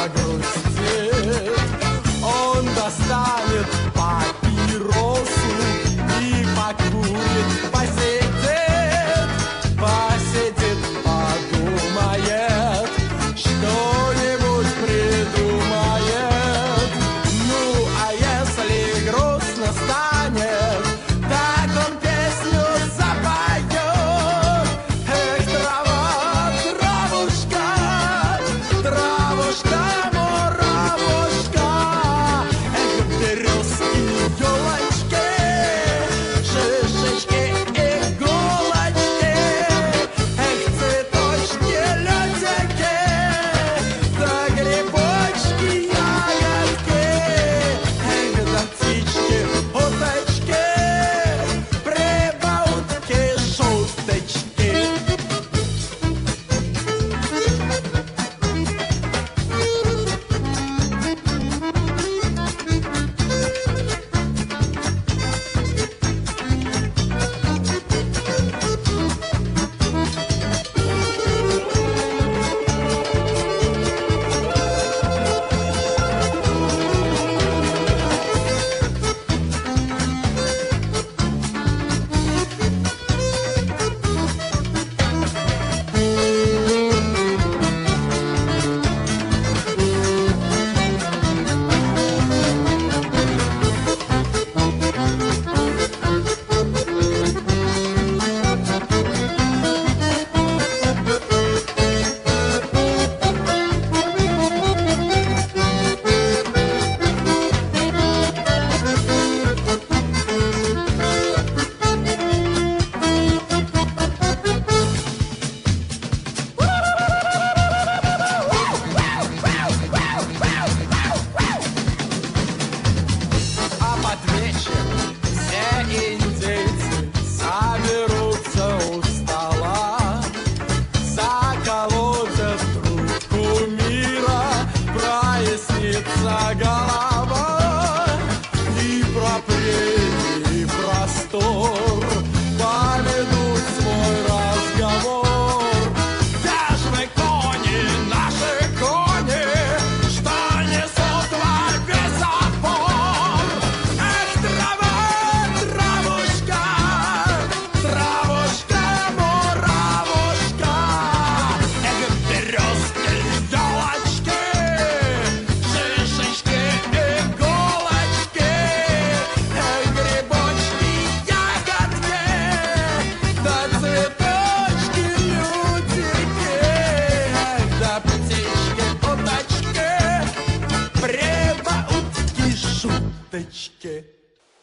загрустит, он достанет папиросу и покурит, посидит, подумает, что-нибудь придумает. Ну, а если грустно станет, так он песню запоет. Эх, трава, травушка, травушка, муравушка, эх, березки, елочки, шишечки, иголочки, эх, цветочки, лютики, да грибочки, ягодки, эх, да птички, уточки, прибаутки, шуточки. А под вечер все индейцы соберутся у стола, заколотят трубку мира, прояснится голова, и про племя, и простор поведут свой разговор. Где ж вы, кони, наши кони, что несут во весь опор? Эх, трава, травушка, травушка, муравушка, эх, березки, елочки, шишечки, иголочки, эх, грибочки, ягодки, да цветочки, лютики, эх, да птички, уточки, прибаутки, шуточки.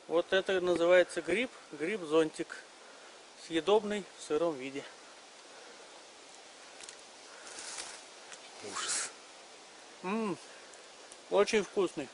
Вот это называется гриб, гриб-зонтик. Съедобный в сыром виде. Ужас. Очень вкусный.